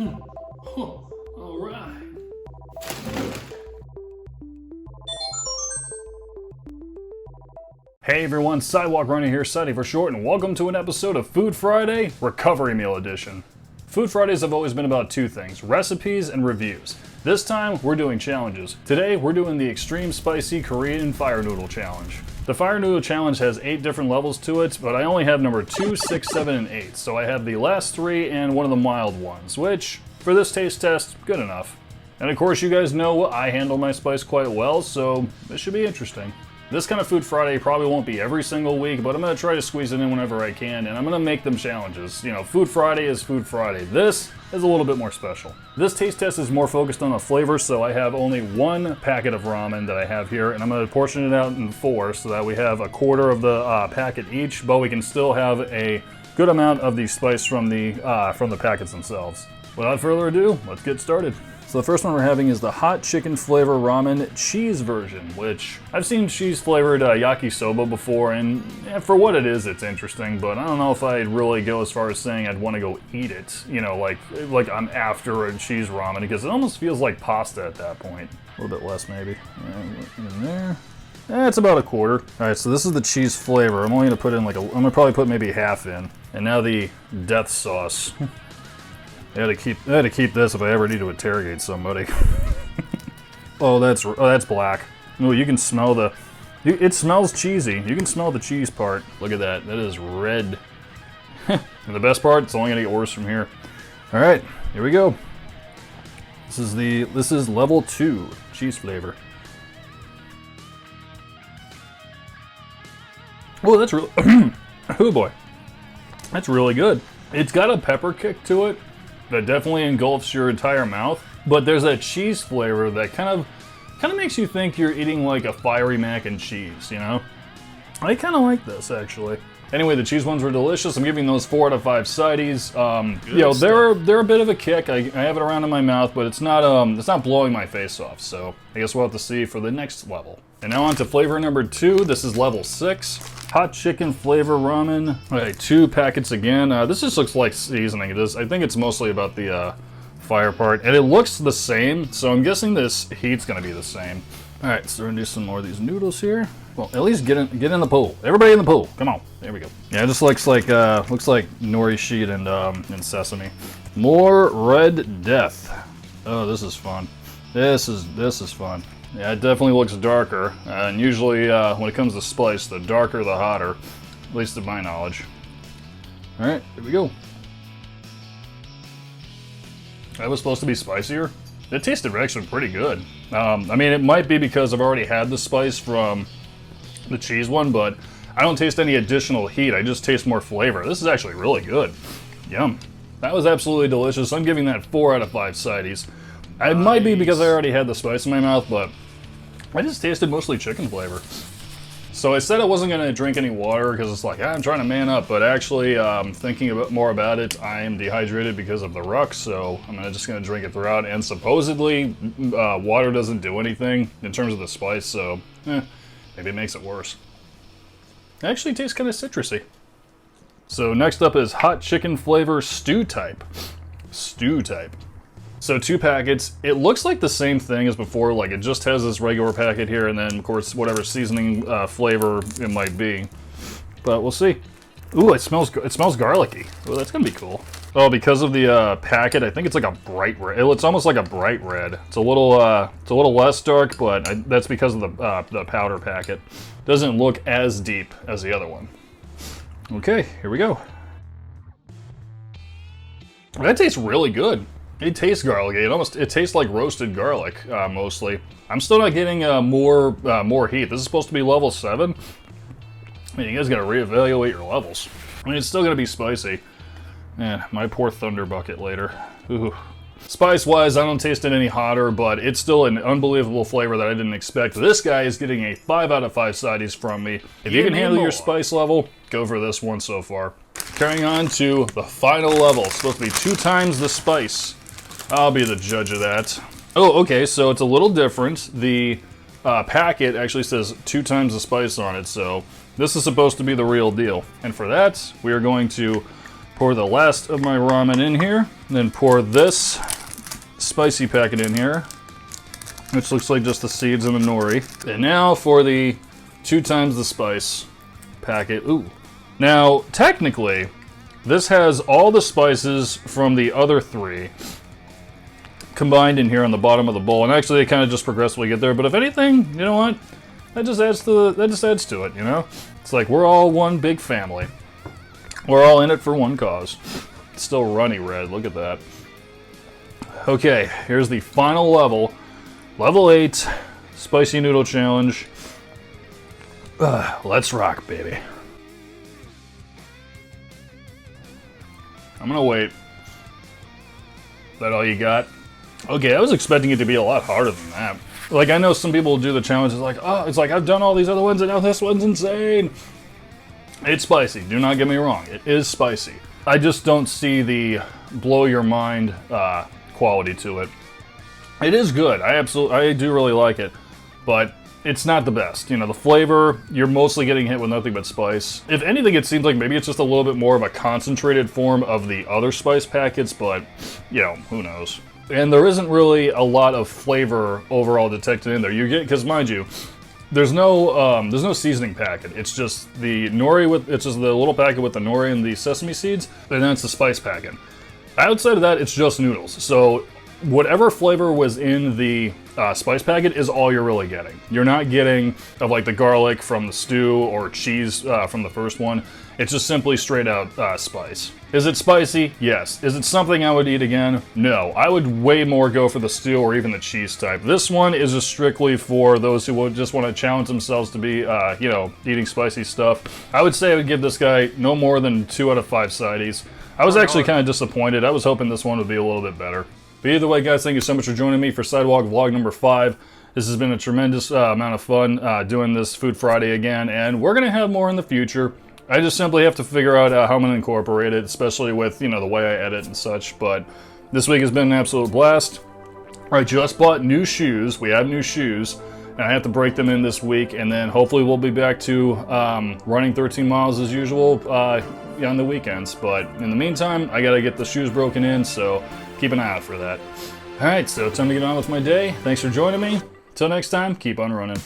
All right. Hey everyone, Sidewalk Runner here, Sidey for short, and welcome to an episode of Food Friday, Recovery Meal Edition. Food Fridays have always been about two things, recipes and reviews. This time, we're doing challenges. Today, we're doing the Extreme Spicy Korean Fire Noodle Challenge. The Fire Noodle Challenge has 8 different levels to it, but I only have number 2, 6, 7, and 8, so I have the last 3 and one of the mild ones, which, for this taste test, good enough. And of course, you guys know I handle my spice quite well, so this should be interesting. This kind of Food Friday probably won't be every single week, but I'm going to try to squeeze it in whenever I can, and I'm going to make them challenges. You know, Food Friday is Food Friday. This is a little bit more special. This taste test is more focused on the flavor, so I have only 1 packet of ramen that I have here, and I'm going to portion it out in 4 so that we have a quarter of the packet each, but we can still have a good amount of the spice from the packets themselves. Without further ado, let's get started. So the first one we're having is the hot chicken flavor ramen cheese version, which I've seen cheese flavored yakisoba before, and for what it is, it's interesting, but I don't know if I'd really go as far as saying I'd want to go eat it, you know, like I'm after a cheese ramen, because it almost feels like pasta at that point. A little bit less maybe. In there. It's about a quarter. Alright, so this is the cheese flavor. I'm only going to put in I'm going to probably put maybe half in. And now the death sauce. I had to keep this if I ever need to interrogate somebody. Oh, that's black. Oh, you can smell it smells cheesy. You can smell the cheese part. Look at that. That is red. And the best part, it's only gonna get worse from here. All right, here we go. This is level 2 cheese flavor. Oh, that's really. Oh boy, that's really good. It's got a pepper kick to it that definitely engulfs your entire mouth, but there's that cheese flavor that kind of makes you think you're eating like a fiery mac and cheese, you know? I kind of like this, actually. Anyway, the cheese ones were delicious. I'm giving those 4 out of 5 sides. You know, they're a bit of a kick. I have it around in my mouth, but it's not blowing my face off, so I guess we'll have to see for the next level. And now on to flavor number 2. This is level 6. Hot chicken flavor ramen. Alright, 2 packets again. This just looks like seasoning. I think it's mostly about the fire part. And it looks the same, so I'm guessing this heat's gonna be the same. Alright, so we're gonna do some more of these noodles here. Well, at least get in the pool. Everybody in the pool. Come on. There we go. Yeah, it just looks like nori sheet and sesame. More Red Death. Oh, this is fun. This is fun. Yeah, it definitely looks darker, and usually when it comes to spice, the darker the hotter, at least to my knowledge. Alright, here we go. That was supposed to be spicier. It tasted actually pretty good. I mean, it might be because I've already had the spice from the cheese one, but I don't taste any additional heat, I just taste more flavor. This is actually really good. Yum. That was absolutely delicious. I'm giving that 4 out of 5 sides. It might be because I already had the spice in my mouth, but I just tasted mostly chicken flavor. So I said I wasn't going to drink any water because it's like, I'm trying to man up, but actually thinking more about it, I am dehydrated because of the ruck, so I'm just going to drink it throughout, and supposedly water doesn't do anything in terms of the spice, so maybe it makes it worse. It actually tastes kind of citrusy. So next up is hot chicken flavor stew type. Stew type. So 2 packets. It looks like the same thing as before, like it just has this regular packet here and then of course whatever seasoning flavor it might be. But we'll see. Ooh, it smells garlicky. Oh, that's gonna be cool. Oh, because of the packet, I think it's like a bright red. It's almost like a bright red. It's a little less dark, but that's because of the powder packet. Doesn't look as deep as the other one. Okay, here we go. That tastes really good. It tastes garlicky. It tastes like roasted garlic, mostly. I'm still not getting more heat. This is supposed to be level 7. I mean, you guys gotta reevaluate your levels. I mean, it's still gonna be spicy. Man, my poor thunder bucket later. Ooh. Spice-wise, I don't taste it any hotter, but it's still an unbelievable flavor that I didn't expect. This guy is getting a 5 out of 5 sides from me. If you can handle your spice level, go for this one so far. Carrying on to the final level. It's supposed to be 2 times the spice. I'll be the judge of that. Oh, okay, so it's a little different. The packet actually says 2 times the spice on it, so this is supposed to be the real deal. And for that, we are going to Pour the last of my ramen in here, and then pour this spicy packet in here, which looks like just the seeds and the nori. And now for the 2 times the spice packet. Ooh. Now, technically, this has all the spices from the other 3 combined in here on the bottom of the bowl, and actually they kind of just progressively get there. But if anything, you know what? That just adds to it, you know? It's like we're all one big family. We're all in it for one cause. It's still runny red, look at that. Okay, here's the final level. Level 8, Spicy Noodle Challenge. Let's rock, baby. I'm gonna wait. Is that all you got? Okay, I was expecting it to be a lot harder than that. Like, I know some people do the challenges like, oh, it's like, I've done all these other ones and now this one's insane. It's spicy, do not get me wrong. It is spicy. I just don't see the blow your mind quality to it. It is good. I do really like it, but it's not the best. You know, the flavor, you're mostly getting hit with nothing but spice. If anything, it seems like maybe it's just a little bit more of a concentrated form of the other spice packets, but, you know, who knows. And there isn't really a lot of flavor overall detected in there. You get, because mind you, there's no seasoning packet. It's just the nori it's just the little packet with the nori and the sesame seeds, and then it's the spice packet. Outside of that, it's just noodles. So whatever flavor was in the spice packet is all you're really getting. You're not getting of like the garlic from the stew or cheese from the first one. It's just simply straight out spice. Is it spicy? Yes. Is it something I would eat again? No. I would way more go for the stew or even the cheese type. This one is just strictly for those who would just want to challenge themselves to be, you know, eating spicy stuff. I would say I would give this guy no more than 2 out of 5 sideys. I was actually kind of disappointed. I was hoping this one would be a little bit better. But either way, guys, thank you so much for joining me for Sidewalk vlog number 5. This has been a tremendous amount of fun doing this Food Friday again, and we're going to have more in the future. I just simply have to figure out how I'm going to incorporate it, especially with, you know, the way I edit and such. But this week has been an absolute blast. I just bought new shoes. We have new shoes, and I have to break them in this week, and then hopefully we'll be back to running 13 miles as usual on the weekends. But in the meantime, I got to get the shoes broken in, so keep an eye out for that. All right, so time to get on with my day. Thanks for joining me. Till next time, keep on running.